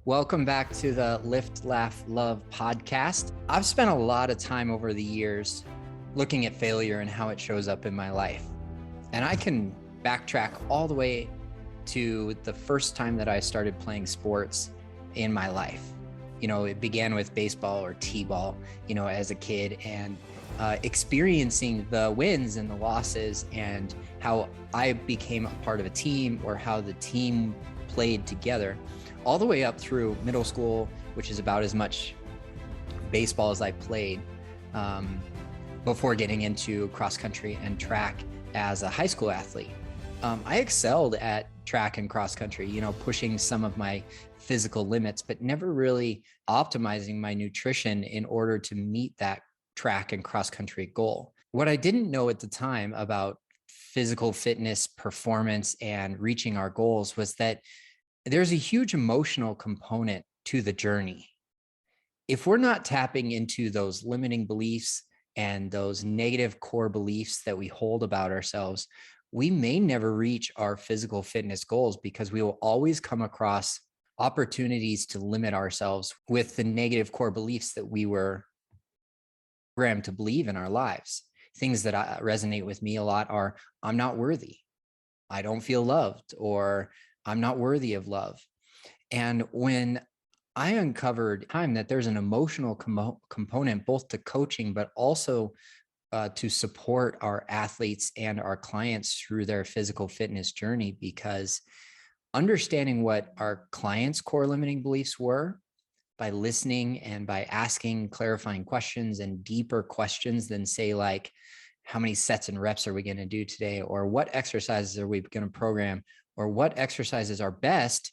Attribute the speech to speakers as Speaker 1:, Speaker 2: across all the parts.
Speaker 1: Welcome back to the Lift, Laugh, Love podcast. I've spent a lot of time over the years looking at failure and how it shows up in my life. And I can backtrack all the way to the first time that I started playing sports in my life. It began with baseball or t-ball, as a kid, and experiencing the wins and the losses and how I became a part of a team or how the team played together, all the way up through middle school, which is about as much baseball as I played, before getting into cross country and track as a high school athlete. I excelled at track and cross country, pushing some of my physical limits, but never really optimizing my nutrition in order to meet that track and cross country goal. What I didn't know at the time about physical fitness, performance, and reaching our goals was that there's a huge emotional component to the journey. If we're not tapping into those limiting beliefs and those negative core beliefs that we hold about ourselves, we may never reach our physical fitness goals because we will always come across opportunities to limit ourselves with the negative core beliefs that we were programmed to believe in our lives. Things that resonate with me a lot are, I'm not worthy, I don't feel loved, or I'm not worthy of love. And when I uncovered time that there's an emotional component both to coaching, but also to support our athletes and our clients through their physical fitness journey, because understanding what our clients' core limiting beliefs were by listening and by asking clarifying questions and deeper questions than, say, like, how many sets and reps are we going to do today? Or what exercises are we going to program? Or what exercises are best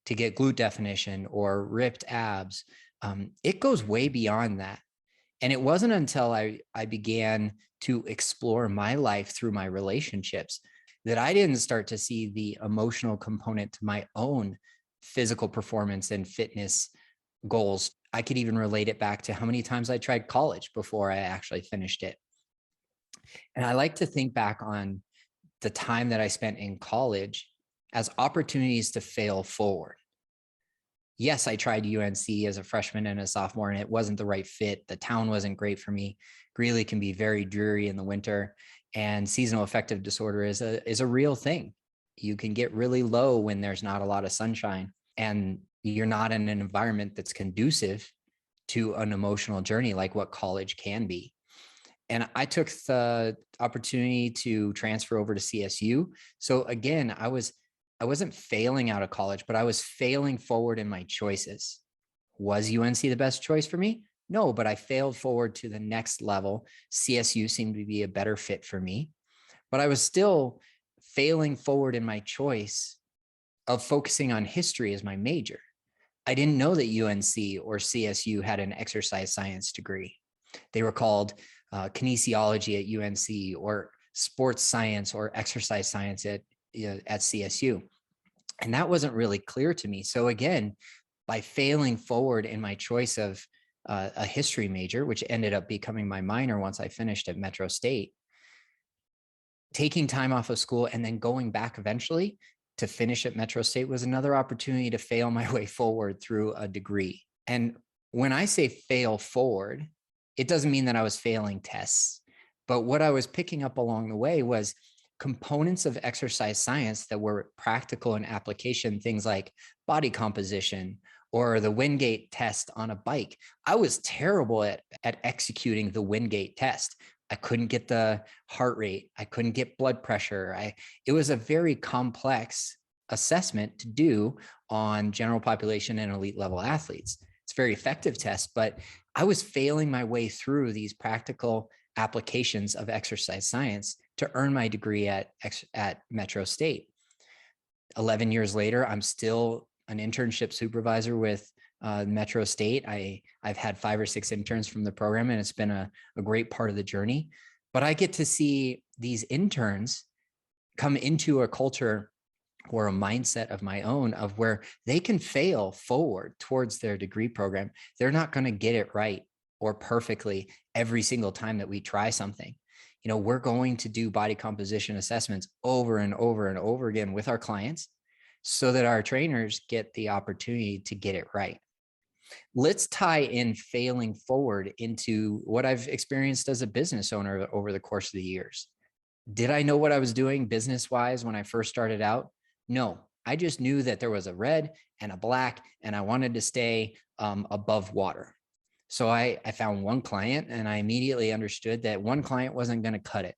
Speaker 1: to get glute definition or ripped abs? It goes way beyond that. And it wasn't until I began to explore my life through my relationships that I didn't start to see the emotional component to my own physical performance and fitness goals. I could even relate it back to how many times I tried college before I actually finished it. And I like to think back on the time that I spent in college as opportunities to fail forward. Yes, I tried UNC as a freshman and a sophomore, and it wasn't the right fit. The town wasn't great for me. Greeley can be very dreary in the winter, and seasonal affective disorder is a real thing. You can get really low when there's not a lot of sunshine, and you're not in an environment that's conducive to an emotional journey like what college can be. And I took the opportunity to transfer over to CSU. So again, I wasn't failing out of college, but I was failing forward in my choices. Was UNC the best choice for me? No, but I failed forward to the next level. CSU seemed to be a better fit for me, but I was still failing forward in my choice of focusing on history as my major. I didn't know that UNC or CSU had an exercise science degree. They were called kinesiology at UNC, or sports science or exercise science at CSU. And that wasn't really clear to me. So again, by failing forward in my choice of a history major, which ended up becoming my minor once I finished at Metro State, taking time off of school and then going back eventually to finish at Metro State was another opportunity to fail my way forward through a degree. And when I say fail forward, it doesn't mean that I was failing tests, but what I was picking up along the way was components of exercise science that were practical in application, things like body composition or the Wingate test on a bike. I was terrible at executing the Wingate test. I couldn't get the heart rate. I couldn't get blood pressure. It was a very complex assessment to do on general population and elite level athletes. It's a very effective test, but I was failing my way through these practical applications of exercise science to earn my degree at Metro State. 11 years later, I'm still an internship supervisor with Metro State. I've had 5 or 6 interns from the program, and it's been a great part of the journey. But I get to see these interns come into a culture or a mindset of my own of where they can fail forward towards their degree program. They're not going to get it right or perfectly every single time that we try something. We're going to do body composition assessments over and over and over again with our clients so that our trainers get the opportunity to get it right. Let's tie in failing forward into what I've experienced as a business owner over the course of the years. Did I know what I was doing business wise when I first started out? No, I just knew that there was a red and a black, and I wanted to stay above water. So I found one client, and I immediately understood that one client wasn't going to cut it.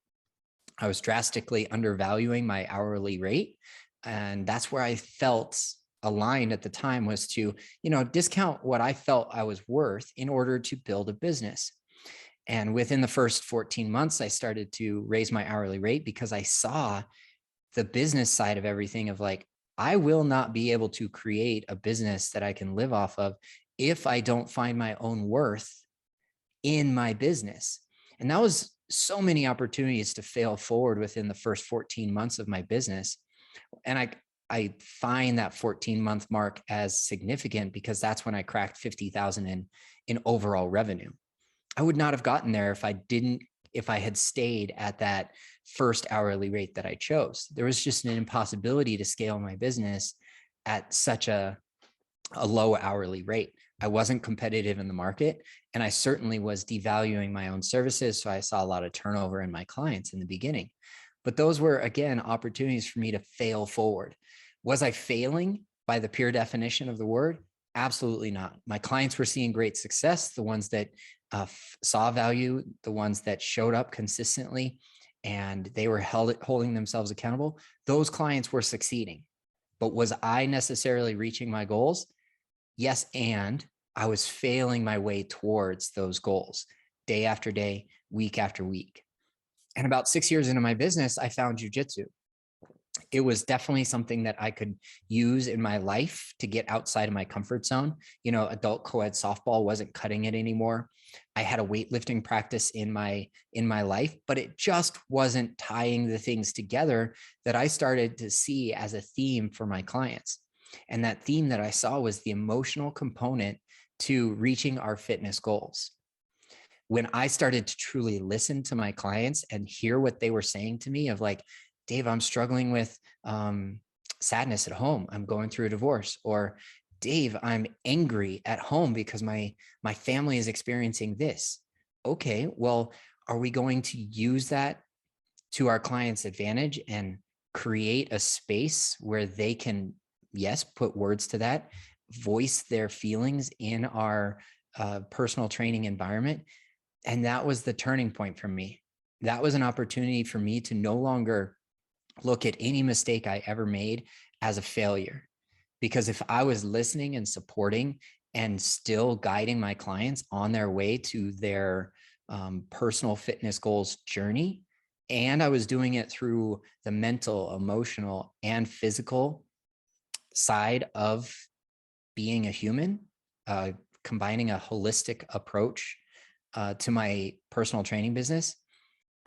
Speaker 1: I was drastically undervaluing my hourly rate. And that's where I felt aligned at the time, was to, discount what I felt I was worth in order to build a business. And within the first 14 months, I started to raise my hourly rate because I saw the business side of everything, of like, I will not be able to create a business that I can live off of if I don't find my own worth in my business. And that was so many opportunities to fail forward within the first 14 months of my business. And I find that 14-month mark as significant because that's when I cracked 50,000 in overall revenue. I would not have gotten there if I had stayed at that first hourly rate that I chose. There was just an impossibility to scale my business at such a low hourly rate. I wasn't competitive in the market, and I certainly was devaluing my own services. So I saw a lot of turnover in my clients in the beginning. But those were, again, opportunities for me to fail forward. Was I failing by the pure definition of the word? Absolutely not. My clients were seeing great success, the ones that saw value, the ones that showed up consistently, and they were holding themselves accountable. Those clients were succeeding. But was I necessarily reaching my goals? Yes, and I was failing my way towards those goals day after day, week after week. And about 6 years into my business, I found jujitsu. It was definitely something that I could use in my life to get outside of my comfort zone. Adult co-ed softball wasn't cutting it anymore. I had a weightlifting practice in my life, but it just wasn't tying the things together that I started to see as a theme for my clients. And that theme that I saw was the emotional component to reaching our fitness goals. When I started to truly listen to my clients and hear what they were saying to me, of like, Dave, I'm struggling with sadness at home. I'm going through a divorce. Or Dave, I'm angry at home because my family is experiencing this. Okay, well, are we going to use that to our clients' advantage and create a space where they can, yes, put words to that, voice their feelings in our personal training environment? And that was the turning point for me. That was an opportunity for me to no longer look at any mistake I ever made as a failure. Because if I was listening and supporting and still guiding my clients on their way to their personal fitness goals journey, and I was doing it through the mental, emotional, and physical side of being a human, combining a holistic approach to my personal training business,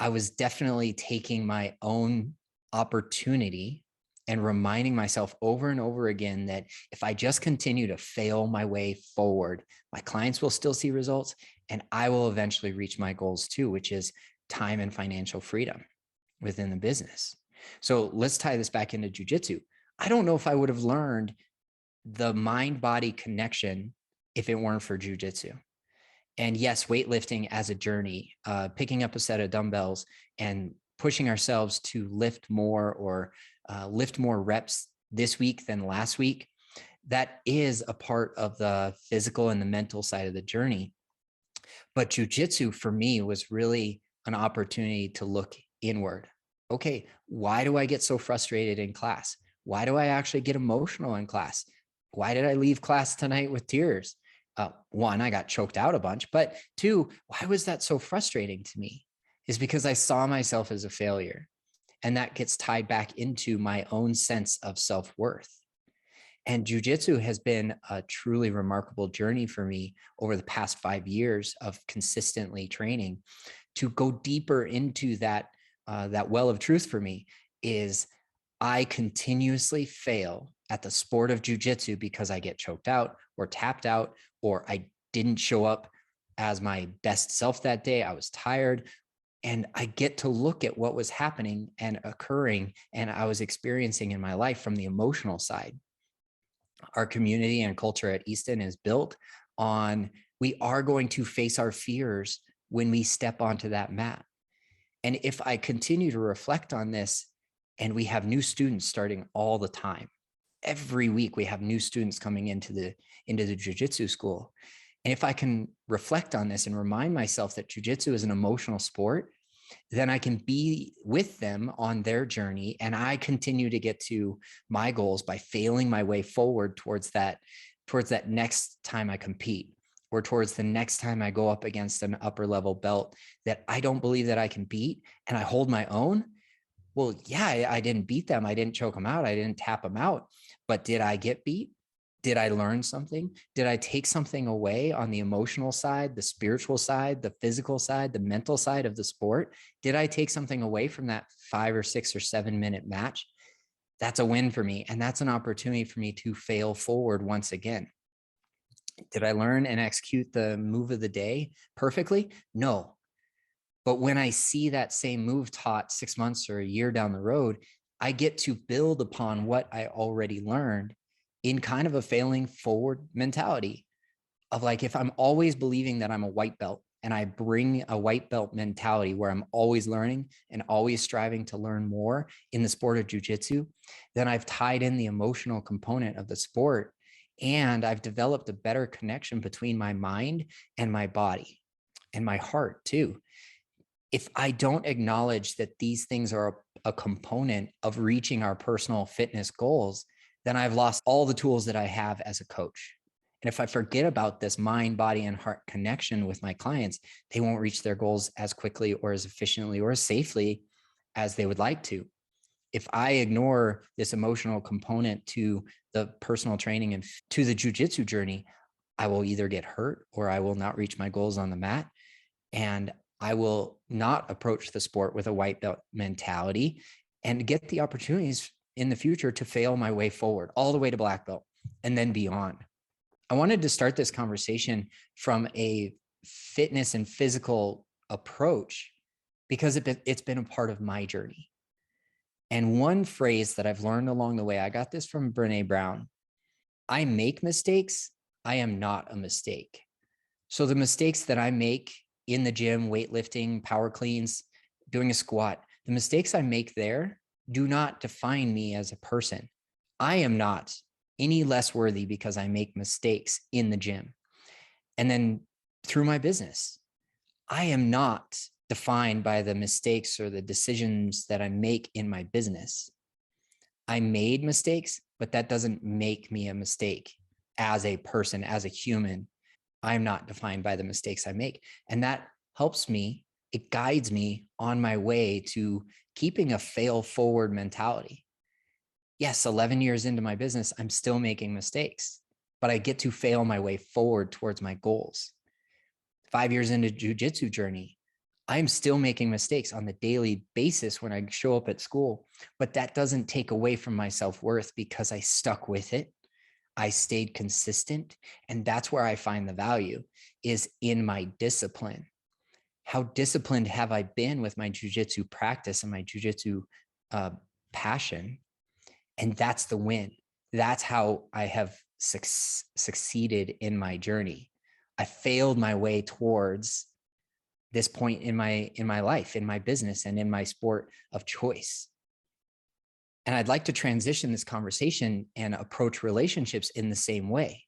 Speaker 1: I was definitely taking my own opportunity and reminding myself over and over again that if I just continue to fail my way forward, my clients will still see results, and I will eventually reach my goals too, which is time and financial freedom within the business. So let's tie this back into jujitsu. I don't know if I would have learned the mind-body connection if it weren't for jujitsu. And yes, weightlifting as a journey, picking up a set of dumbbells and pushing ourselves to lift more, or lift more reps this week than last week, that is a part of the physical and the mental side of the journey. But jujitsu for me was really an opportunity to look inward. Okay, why do I get so frustrated in class? Why do I actually get emotional in class? Why did I leave class tonight with tears? One, I got choked out a bunch, but two, why was that so frustrating to me? Is because I saw myself as a failure. And that gets tied back into my own sense of self-worth. And jujitsu has been a truly remarkable journey for me over the past 5 years of consistently training. To go deeper into that well of truth for me is I continuously fail at the sport of jujitsu because I get choked out or tapped out, or I didn't show up as my best self that day. I was tired, And I get to look at what was happening and occurring and I was experiencing in my life from the emotional side. Our community and culture at Easton is built on we are going to face our fears when we step onto that mat. And if I continue to reflect on this, and we have new students starting all the time, every week we have new students coming into the jiu-jitsu school. And if I can reflect on this and remind myself that jiu-jitsu is an emotional sport, then I can be with them on their journey. And I continue to get to my goals by failing my way forward towards that next time I compete, or towards the next time I go up against an upper level belt that I don't believe that I can beat, and I hold my own. Well, yeah, I didn't beat them. I didn't choke them out. I didn't tap them out. But did I get beat? Did I learn something? Did I take something away on the emotional side, the spiritual side, the physical side, the mental side of the sport? Did I take something away from that 5 or 6 or 7 minute match? That's a win for me. And that's an opportunity for me to fail forward once again. Did I learn and execute the move of the day perfectly? No. But when I see that same move taught 6 months or a year down the road, I get to build upon what I already learned in kind of a failing forward mentality of like, if I'm always believing that I'm a white belt and I bring a white belt mentality where I'm always learning and always striving to learn more in the sport of jiu-jitsu, then I've tied in the emotional component of the sport, and I've developed a better connection between my mind and my body and my heart too. If I don't acknowledge that these things are a component of reaching our personal fitness goals, then I've lost all the tools that I have as a coach. And if I forget about this mind, body, and heart connection with my clients, they won't reach their goals as quickly or as efficiently or as safely as they would like to. If I ignore this emotional component to the personal training and to the jiu-jitsu journey, I will either get hurt or I will not reach my goals on the mat. And I will not approach the sport with a white belt mentality and get the opportunities in the future to fail my way forward all the way to black belt and then beyond. I wanted to start this conversation from a fitness and physical approach because it's been a part of my journey. And one phrase that I've learned along the way, I got this from Brene Brown: I make mistakes. I am not a mistake. So the mistakes that I make in the gym, weightlifting, power cleans, doing a squat, the mistakes I make there do not define me as a person. I am not any less worthy because I make mistakes in the gym. And then through my business, I am not defined by the mistakes or the decisions that I make in my business. I made mistakes, but that doesn't make me a mistake as a person, as a human. I'm not defined by the mistakes I make. And that helps me. It guides me on my way to keeping a fail forward mentality. Yes, 11 years into my business, I'm still making mistakes, but I get to fail my way forward towards my goals. 5 years into jiu-jitsu journey, I'm still making mistakes on the daily basis when I show up at school, but that doesn't take away from my self-worth because I stuck with it. I stayed consistent. And that's where I find the value, is in my discipline. How disciplined have I been with my jiu-jitsu practice and my jiu-jitsu passion? And that's the win. That's how I have succeeded in my journey. I failed my way towards this point in my life, in my business, and in my sport of choice. And I'd like to transition this conversation and approach relationships in the same way.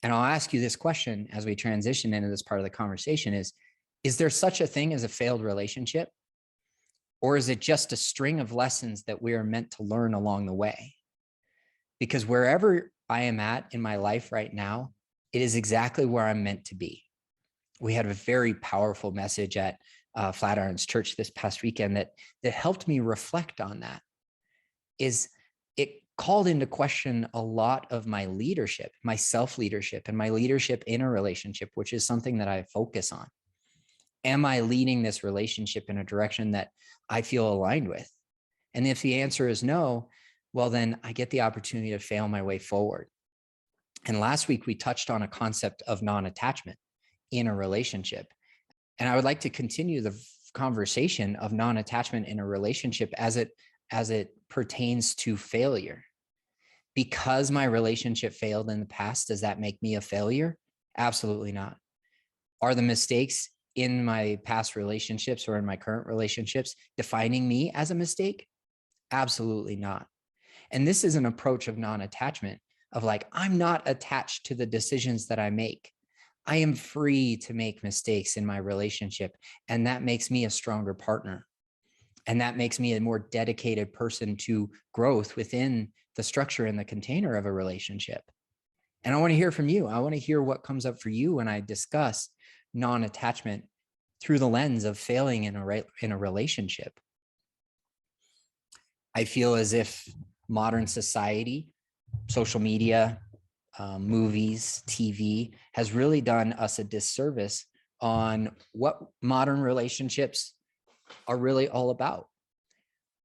Speaker 1: And I'll ask you this question as we transition into this part of the conversation: is there such a thing as a failed relationship? Or is it just a string of lessons that we are meant to learn along the way? Because wherever I am at in my life right now, it is exactly where I'm meant to be. We had a very powerful message at Flatirons Church this past weekend that helped me reflect on that. Is it called into question a lot of my leadership, my self-leadership, and my leadership in a relationship, which is something that I focus on. Am I leading this relationship in a direction that I feel aligned with? And if the answer is no, well, then I get the opportunity to fail my way forward. And last week, we touched on a concept of non-attachment in a relationship. And I would like to continue the conversation of non-attachment in a relationship as it pertains to failure. Because my relationship failed in the past, does that make me a failure? Absolutely not. Are the mistakes in my past relationships or in my current relationships defining me as a mistake? Absolutely not. And this is an approach of non-attachment, of like, I'm not attached to the decisions that I make. I am free to make mistakes in my relationship. And that makes me a stronger partner. And that makes me a more dedicated person to growth within the structure and the container of a relationship. And I want to hear from you. I want to hear what comes up for you when I discuss non-attachment through the lens of failing in a relationship. I feel as if modern society, social media, movies, TV has really done us a disservice on what modern relationships are really all about.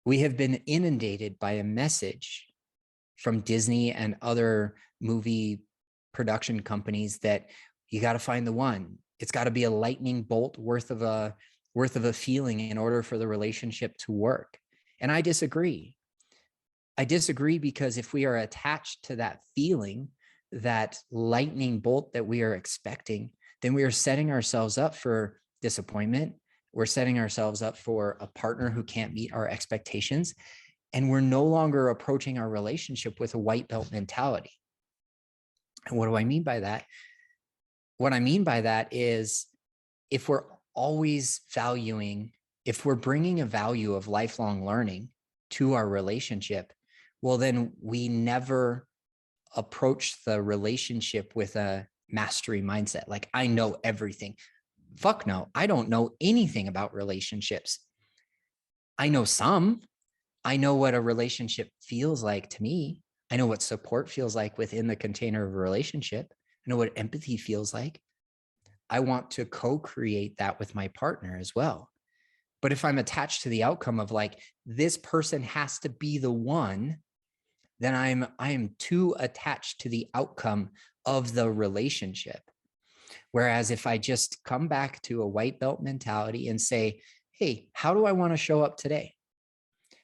Speaker 1: We have been inundated by a message from Disney and other movie production companies that you got to find the one. It's got to be a lightning bolt worth of a feeling in order for the relationship to work. And I disagree. I disagree because if we are attached to that feeling, that lightning bolt that we are expecting, then we are setting ourselves up for disappointment. We're setting ourselves up for a partner who can't meet our expectations. And we're no longer approaching our relationship with a white belt mentality. And what do I mean by that? What I mean by that is if we're always valuing, if we're bringing a value of lifelong learning to our relationship, well, then we never approach the relationship with a mastery mindset. Like, I know everything. Fuck no, I don't know anything about relationships. I know some. I know what a relationship feels like to me. I know what support feels like within the container of a relationship. I know what empathy feels like. I want to co-create that with my partner as well. But if I'm attached to the outcome of like, this person has to be the one, then I am too attached to the outcome of the relationship. Whereas if I just come back to a white belt mentality and say, hey, how do I want to show up today?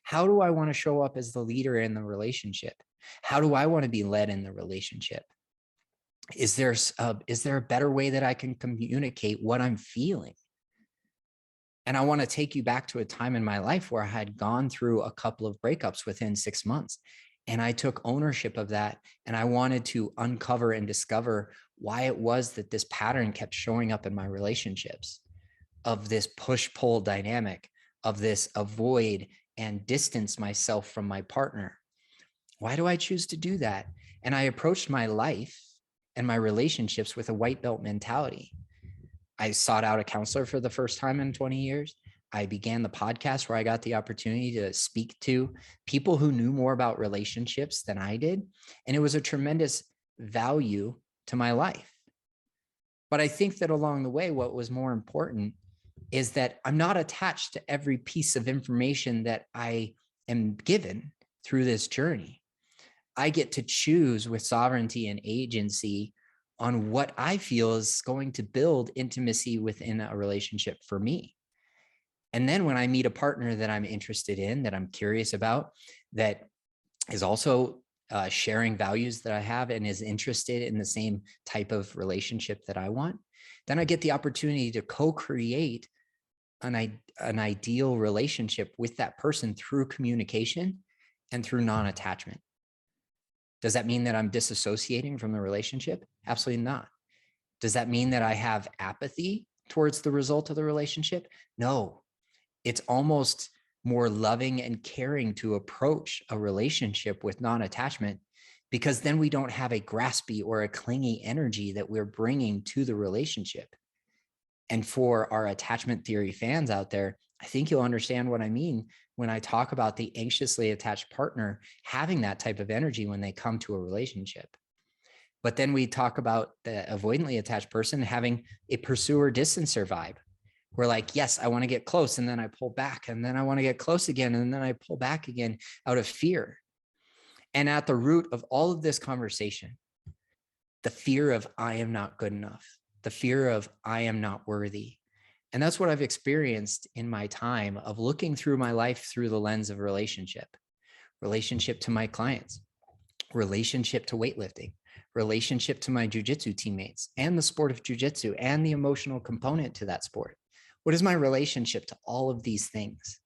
Speaker 1: How do I want to show up as the leader in the relationship? How do I want to be led in the relationship? Is there a better way that I can communicate what I'm feeling? And I want to take you back to a time in my life where I had gone through a couple of breakups within 6 months. And I took ownership of that. And I wanted to uncover and discover why it was that this pattern kept showing up in my relationships, of this push-pull dynamic, of this avoid and distance myself from my partner. Why do I choose to do that? And I approached my life and my relationships with a white belt mentality. I sought out a counselor for the first time in 20 years. I began the podcast where I got the opportunity to speak to people who knew more about relationships than I did. And it was a tremendous value to my life. But I think that along the way, what was more important is that I'm not attached to every piece of information that I am given through this journey. I get to choose with sovereignty and agency on what I feel is going to build intimacy within a relationship for me. And then when I meet a partner that I'm interested in, that I'm curious about, that is also sharing values that I have and is interested in the same type of relationship that I want, then I get the opportunity to co-create an ideal relationship with that person through communication and through non-attachment. Does that mean that I'm disassociating from the relationship? Absolutely not. Does that mean that I have apathy towards the result of the relationship? No. It's almost more loving and caring to approach a relationship with non-attachment, because then we don't have a graspy or a clingy energy that we're bringing to the relationship. And for our attachment theory fans out there, I think you'll understand what I mean when I talk about the anxiously attached partner having that type of energy when they come to a relationship. But then we talk about the avoidantly attached person having a pursuer distancer vibe. We're like, yes, I want to get close, and then I pull back, and then I want to get close again, and then I pull back again out of fear. And at the root of all of this conversation, the fear of I am not good enough, the fear of I am not worthy, And that's what I've experienced in my time of looking through my life through the lens of relationship to my clients, relationship to weightlifting, relationship to my jujitsu teammates and the sport of jujitsu and the emotional component to that sport. What is my relationship to all of these things?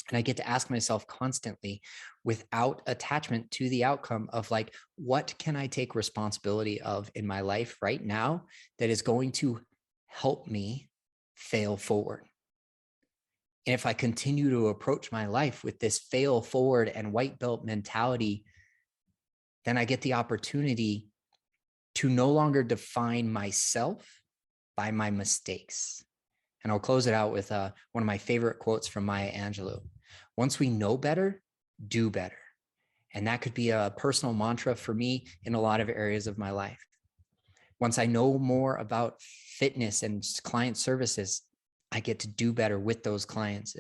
Speaker 1: And I get to ask myself constantly without attachment to the outcome of like, what can I take responsibility of in my life right now that is going to help me fail forward? And if I continue to approach my life with this fail forward and white belt mentality, then I get the opportunity to no longer define myself by my mistakes. And I'll close it out with one of my favorite quotes from Maya Angelou. Once we know better, do better. And that could be a personal mantra for me in a lot of areas of my life. Once I know more about fitness and client services, I get to do better with those clients.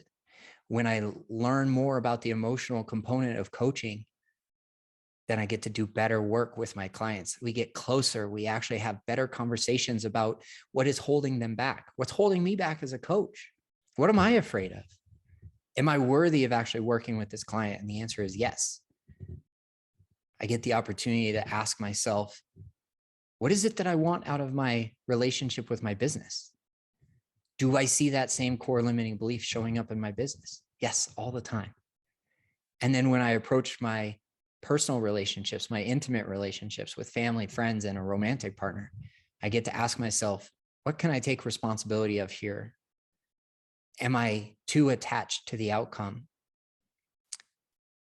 Speaker 1: When I learn more about the emotional component of coaching, then I get to do better work with my clients. We get closer. We actually have better conversations about what is holding them back. What's holding me back as a coach? What am I afraid of? Am I worthy of actually working with this client? And the answer is yes. I get the opportunity to ask myself, what is it that I want out of my relationship with my business? Do I see that same core limiting belief showing up in my business? Yes, all the time. And then when I approach my personal relationships, my intimate relationships with family, friends, and a romantic partner, I get to ask myself, what can I take responsibility of here? Am I too attached to the outcome?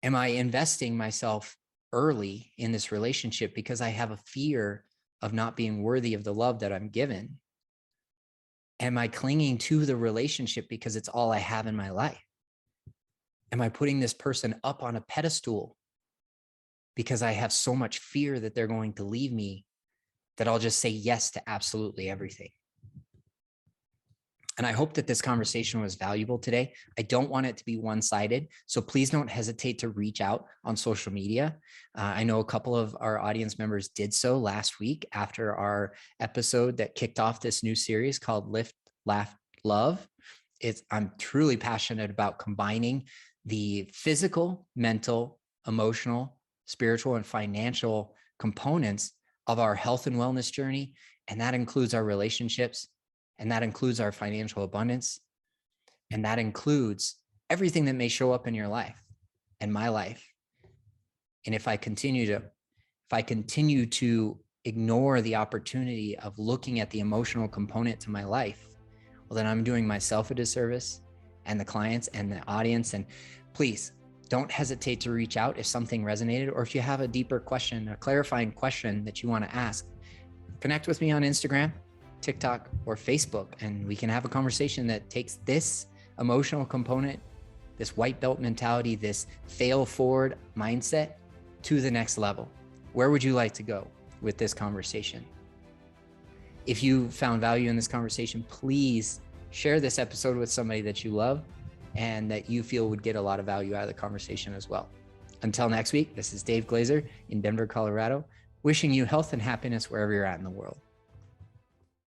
Speaker 1: Am I investing myself early in this relationship because I have a fear of not being worthy of the love that I'm given? Am I clinging to the relationship because it's all I have in my life? Am I putting this person up on a pedestal because I have so much fear that they're going to leave me that I'll just say yes to absolutely everything? And I hope that this conversation was valuable today. I don't want it to be one-sided, so please don't hesitate to reach out on social media. I know a couple of our audience members did so last week after our episode that kicked off this new series called Lift, Laugh, Love. I'm truly passionate about combining the physical, mental, emotional, spiritual, and financial components of our health and wellness journey. And that includes our relationships, and that includes our financial abundance, and that includes everything that may show up in your life and my life. And if I continue to ignore the opportunity of looking at the emotional component to my life, well, then I'm doing myself a disservice and the clients and the audience. And please don't hesitate to reach out if something resonated, or if you have a deeper question, a clarifying question that you want to ask. Connect with me on Instagram, TikTok, or Facebook, and we can have a conversation that takes this emotional component, this white belt mentality, this fail forward mindset to the next level. Where would you like to go with this conversation? If you found value in this conversation, please share this episode with somebody that you love and that you feel would get a lot of value out of the conversation as well. Until next week, this is Dave Glazer in Denver, Colorado, wishing you health and happiness wherever you're at in the world.